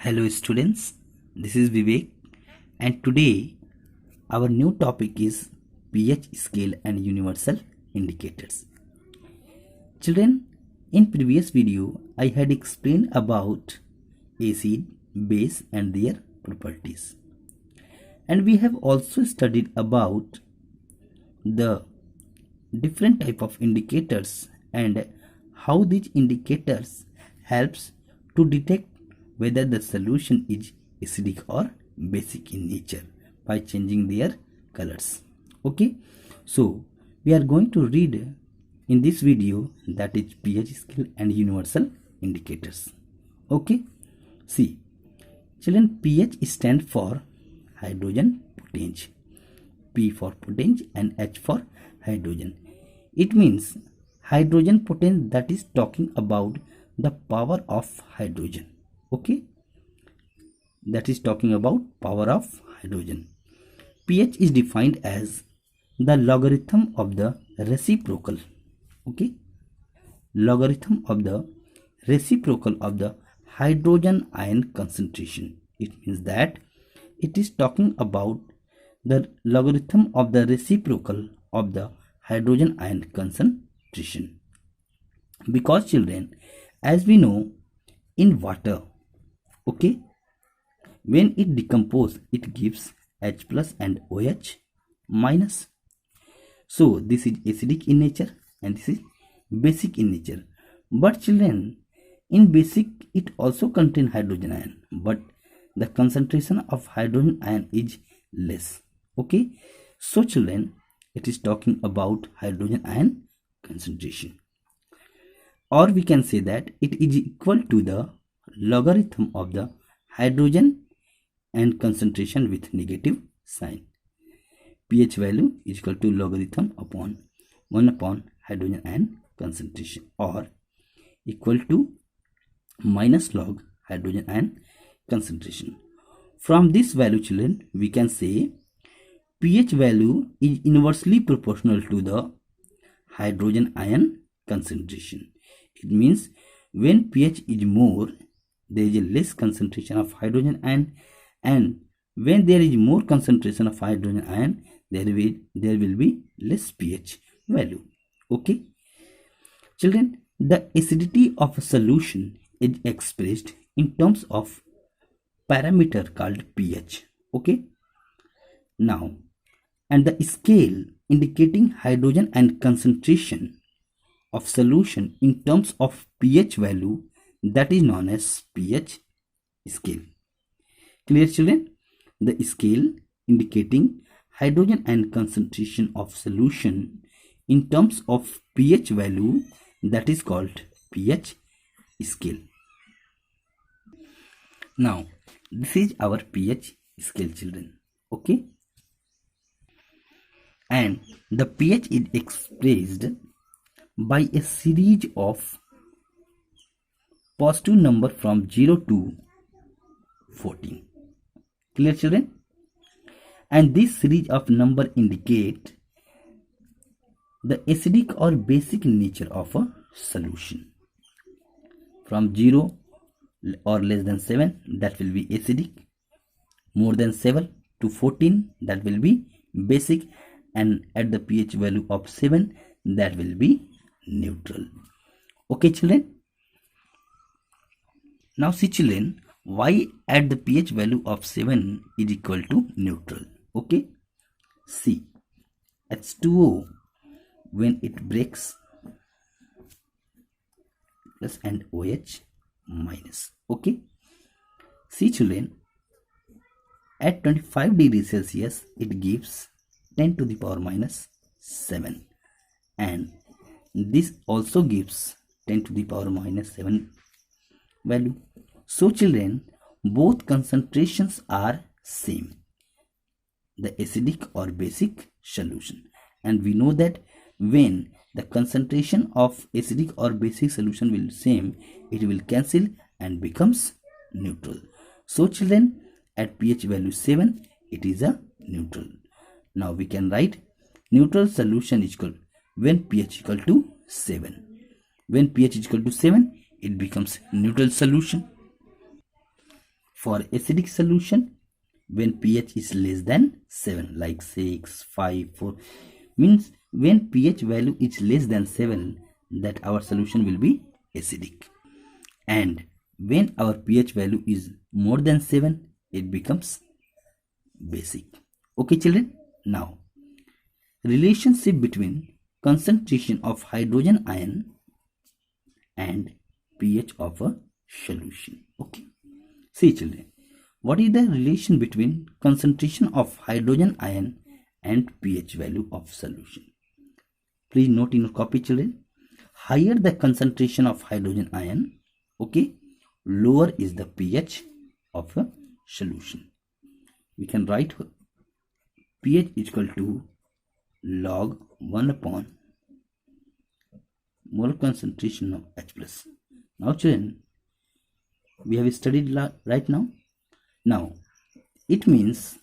Hello students, this is Vivek and today our new topic is pH scale and universal indicators. Children, in previous video I had explained about acid, base and their properties. And we have also studied about the different type of indicators and how these indicators helps to detect whether the solution is acidic or basic in nature by changing their colors. Okay, so we are going to read in this video, that is pH scale and universal indicators. Okay, see children, pH stands for hydrogen potential, P for potential and H for hydrogen. It means hydrogen potential, that is talking about the power of hydrogen. Okay, that is talking about power of hydrogen. pH is defined as the logarithm of the reciprocal. Okay, logarithm of the reciprocal of the hydrogen ion concentration. It means that it is talking about the logarithm of the reciprocal of the hydrogen ion concentration. Because children, as we know, in water, okay, when it decomposes it gives H plus and OH minus. So this is acidic in nature and this is basic in nature. But children, in basic it also contains hydrogen ion, but the concentration of hydrogen ion is less. Okay, so children, it is talking about hydrogen ion concentration, or we can say that it is equal to the logarithm of the hydrogen and concentration with negative sign. pH value is equal to logarithm upon 1 upon hydrogen ion concentration, or equal to minus log hydrogen ion concentration. From this value, children, we can say pH value is inversely proportional to the hydrogen ion concentration. It means when pH is more, there is a less concentration of hydrogen ion, and when there is more concentration of hydrogen ion, there will be less pH value. Okay, children, the acidity of a solution is expressed in terms of parameter called pH. Okay, now, and the scale indicating hydrogen and concentration of solution in terms of pH value, that is known as pH scale. Clear children? The scale indicating hydrogen and concentration of solution in terms of pH value, that is called pH scale. Now this is our pH scale, children. Okay, and the pH is expressed by a series of positive number from 0 to 14. Clear children? And this series of number indicate the acidic or basic nature of a solution. From 0 or less than 7, that will be acidic. More than 7 to 14, that will be basic, and at the pH value of 7, that will be neutral. Okay children? Now see children, why at the pH value of 7 is equal to neutral. Okay, see H2O, when it breaks, plus and OH minus. Okay, see children, at 25 degrees Celsius it gives 10 to the power minus 7, and this also gives 10 to the power minus 7 value. So children, both concentrations are same, the acidic or basic solution, and we know that when the concentration of acidic or basic solution will be same, it will cancel and becomes neutral. So children, at pH value 7, it is a neutral. Now we can write neutral solution is equal when pH equal to 7. When pH is equal to 7, it becomes neutral solution. for acidic solution, when pH is less than 7, like 6, 5, 4, means when pH value is less than 7, that our solution will be acidic. And when our pH value is more than 7, it becomes basic. Okay children, now relationship between concentration of hydrogen ion and pH of a solution. Okay, see children, what is the relation between concentration of hydrogen ion and pH value of solution? Please note in your copy children, higher the concentration of hydrogen ion, okay, lower is the pH of a solution. We can write pH is equal to log 1 upon molar concentration of H plus. Now children, we have studied right now. Now it means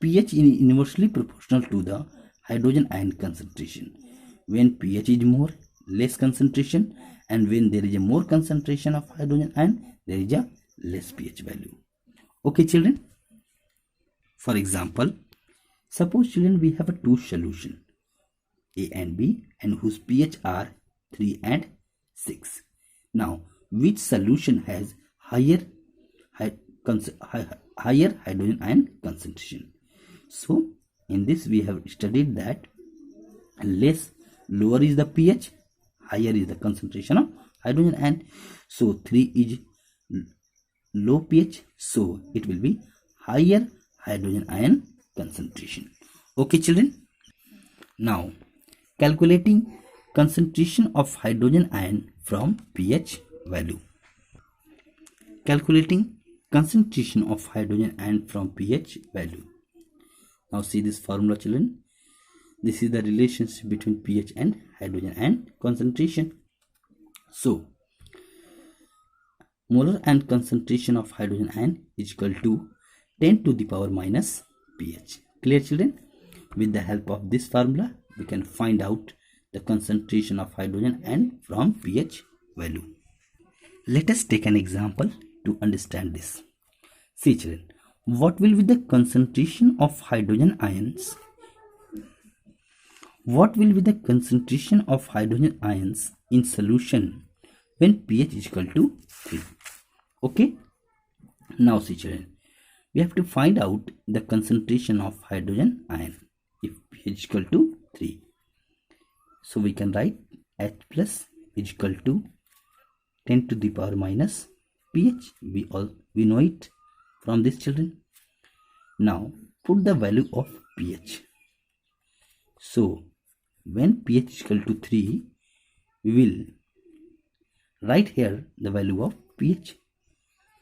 pH is inversely proportional to the hydrogen ion concentration. When pH is more, less concentration, and when there is a more concentration of hydrogen ion, there is a less pH value. Okay children, for example, suppose children we have a two solution A and B and whose pH are 3 and 6. Now which solution has higher hydrogen ion concentration? So in this we have studied that lower is the pH, higher is the concentration of hydrogen ion. So 3 is low pH, so it will be higher hydrogen ion concentration. Okay children, now calculating concentration of hydrogen ion from pH value. Calculating concentration of hydrogen ion from pH value. Now see this formula children. This is the relationship between pH and hydrogen ion concentration. So molar ion concentration of hydrogen ion is equal to 10 to the power minus pH. Clear children? With the help of this formula, we can find out the concentration of hydrogen ion from pH value. Let us take an example to understand this. See children, what will be the concentration of hydrogen ions? What will be the concentration of hydrogen ions in solution when pH is equal to 3? Okay, now see children, we have to find out the concentration of hydrogen ion if pH is equal to 3. So we can write H plus is equal to 10 to the power minus pH. We know it from this children. Now put the value of pH. So when pH is equal to 3, we will write here the value of pH.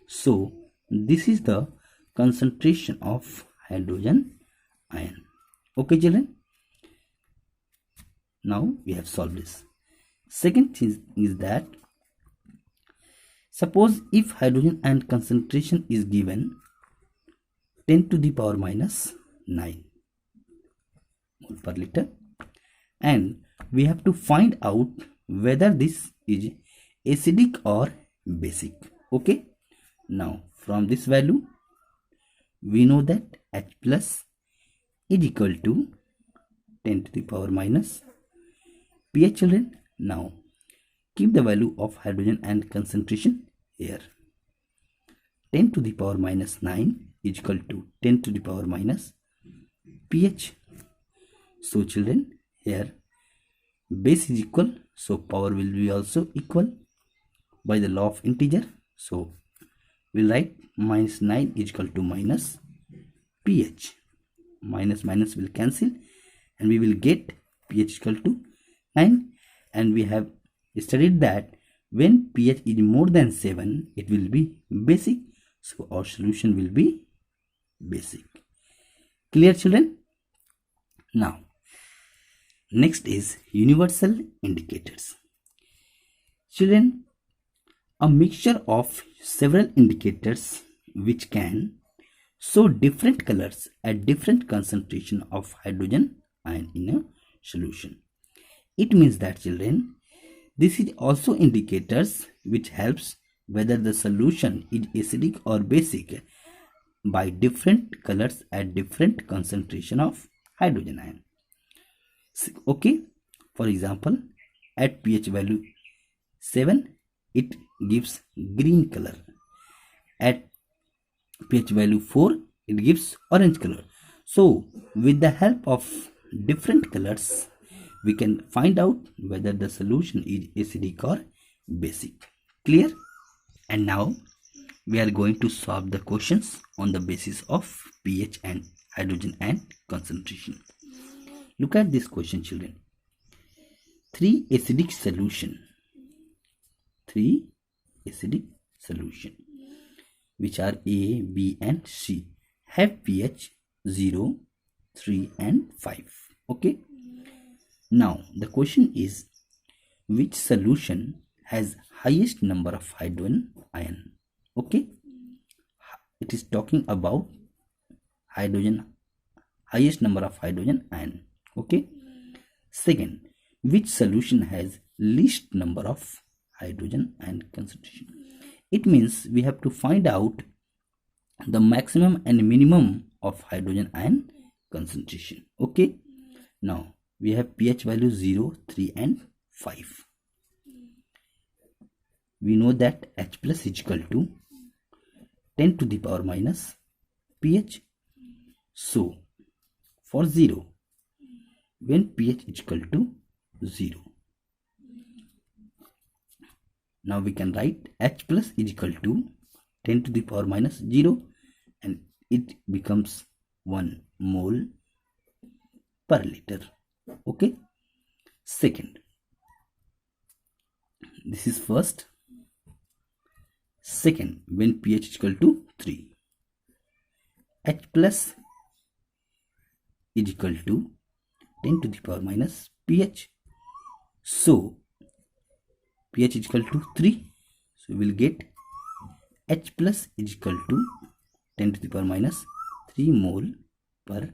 So this is the concentration of hydrogen ion. Okay children, now we have solved this. Second thing is that suppose if hydrogen ion concentration is given 10 to the power minus 9 mole per liter, and we have to find out whether this is acidic or basic. Okay, now from this value we know that H plus is equal to 10 to the power minus pH children. Now keep the value of hydrogen ion concentration here. 10 to the power minus 9 is equal to 10 to the power minus pH. So children, here base is equal, so power will be also equal by the law of integer. So we'll write minus 9 is equal to minus pH. Minus minus will cancel and we will get pH equal to 9. And we have studied that when pH is more than 7, it will be basic. So our solution will be basic. Clear children? Now next is universal indicators. Children, a mixture of several indicators which can show different colors at different concentration of hydrogen ion in a solution. It means that children, this is also indicators which helps whether the solution is acidic or basic by different colors at different concentration of hydrogen ion. Okay, for example, at pH value 7 it gives green color, at pH value 4 it gives orange color. So with the help of different colors we can find out whether the solution is acidic or basic. Clear? And now we are going to solve the questions on the basis of pH and hydrogen ion concentration. Look at this question, children. Three acidic solution which are A, B and C have pH 0, 3 and 5. Okay. Now the question is, which solution has highest number of hydrogen ion? Okay. It is talking about highest number of hydrogen ion. Okay. Second, which solution has least number of hydrogen ion concentration? It means we have to find out the maximum and minimum of hydrogen ion concentration. Okay. Now we have pH value 0, 3 and 5. We know that H plus is equal to 10 to the power minus pH. So for 0, when pH is equal to 0, now we can write H plus is equal to 10 to the power minus 0 and it becomes 1 mole per liter. Okay. Second, this is first. Second, when pH is equal to 3, H plus is equal to 10 to the power minus pH. So pH is equal to 3. So we will get H plus is equal to 10 to the power minus 3 mole per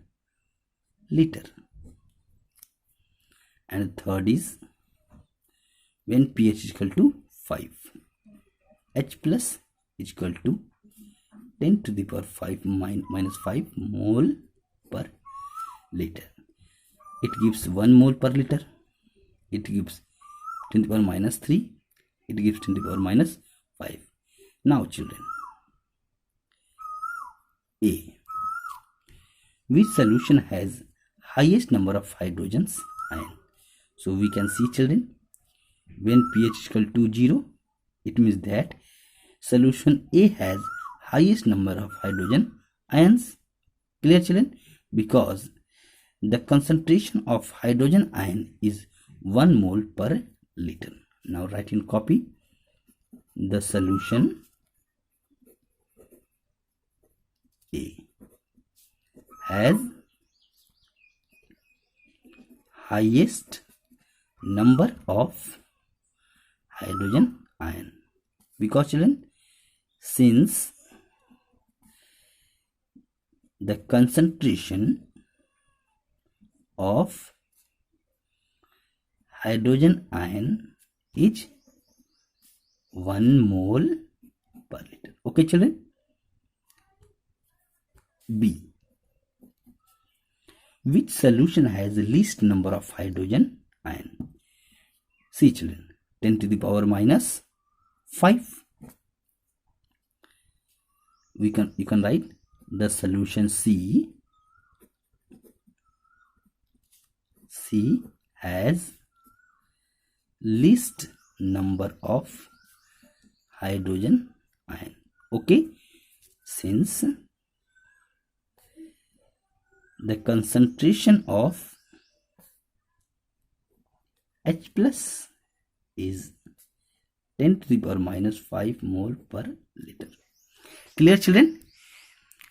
liter. And third is when pH is equal to 5. H plus is equal to 10 to the power 5 minus 5 mole per liter. It gives 1 mole per liter. It gives 10 to the power minus 3. It gives 10 to the power minus 5. Now children, A. Which solution has highest number of hydrogens ion? So we can see children, when pH is equal to 0, it means that solution A has highest number of hydrogen ions. Clear children? Because the concentration of hydrogen ion is 1 mole per liter. Now write in copy, the solution A has highest number of hydrogen ion. Because children, since the concentration of hydrogen ion is 1 mole per liter. Okay children. B. Which solution has the least number of hydrogen ion? See children, 10 to the power minus 5. You can write the solution C has least number of hydrogen ion. Okay, since the concentration of H plus is 10 to the power minus 5 mole per liter. Clear children?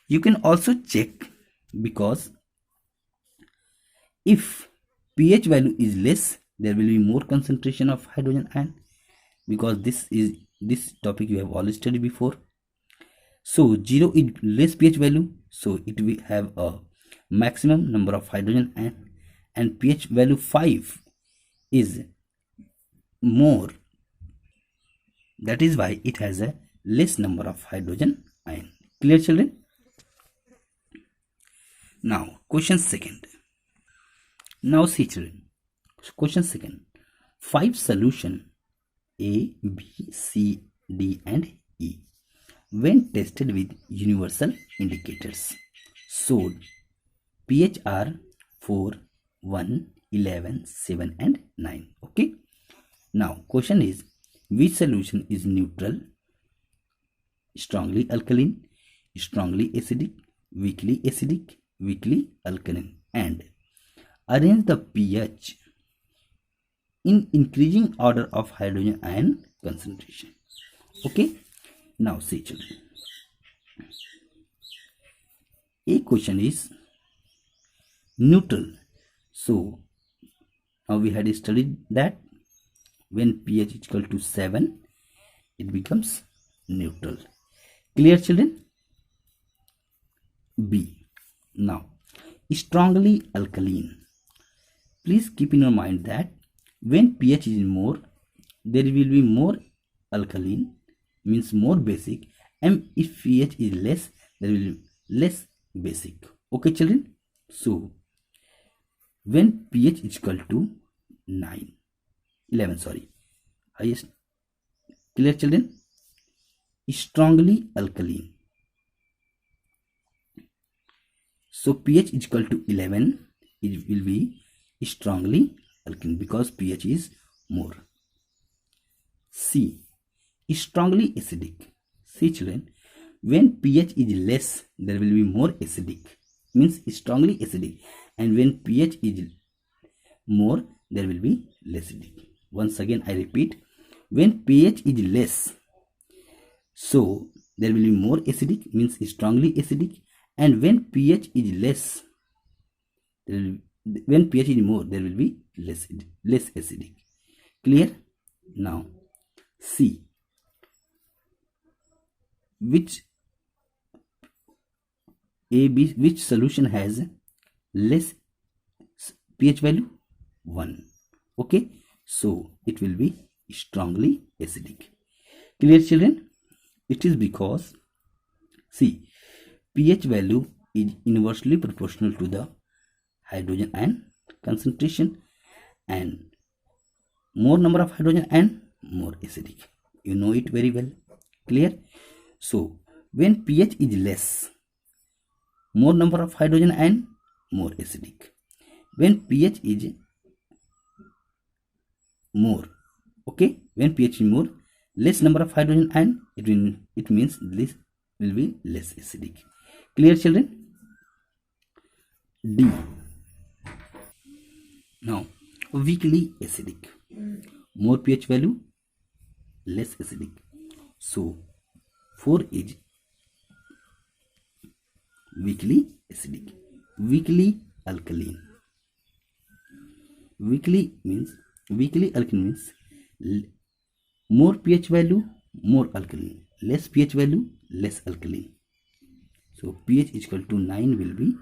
You can also check, because if pH value is less, there will be more concentration of hydrogen ion, because this topic you have already studied before. So 0 is less pH value, so it will have a maximum number of hydrogen ion, and pH value 5 is more, that is why it has a less number of hydrogen ion. Clear children? Now question second. Now see children. Question second. 5 solution A, B, C, D and E when tested with universal indicators showed pH are 4, 1, 11, 7 and 9. Okay. Now question is, which solution is neutral, strongly alkaline, strongly acidic, weakly alkaline, and arrange the pH in increasing order of hydrogen ion concentration. Okay. Now see children. A question is neutral. So now we had studied that when pH is equal to 7, it becomes neutral. Clear children? B. Now strongly alkaline. Please keep in your mind that when pH is more, there will be more alkaline, means more basic, and if pH is less, there will be less basic. Okay children? So when pH is equal to 11, highest. Clear children? Strongly alkaline. So pH is equal to 11, it will be strongly alkaline because pH is more. C. Strongly acidic. See children, when pH is less, there will be more acidic, means strongly acidic, and when pH is more, there will be less acidic. Once again I repeat, when pH is less, so there will be more acidic, means strongly acidic, and when pH is less, when pH is more, there will be less acidic. Clear? Now C. Which solution has less pH value? 1. Okay, so it will be strongly acidic. Clear children? It is because, see, pH value is inversely proportional to the hydrogen ion concentration, and more number of hydrogen ion, more acidic. You know it very well. Clear? So when pH is less, more number of hydrogen ion, more acidic. When pH is more, okay, when pH is more, less number of hydrogen ion, it means this will be less acidic. Clear children? D. Now weakly acidic. More pH value, less acidic. So 4 is weakly acidic. Weakly alkaline. Weakly alkaline means more pH value, more alkaline. Less pH value, less alkaline. So pH is equal to 9 will be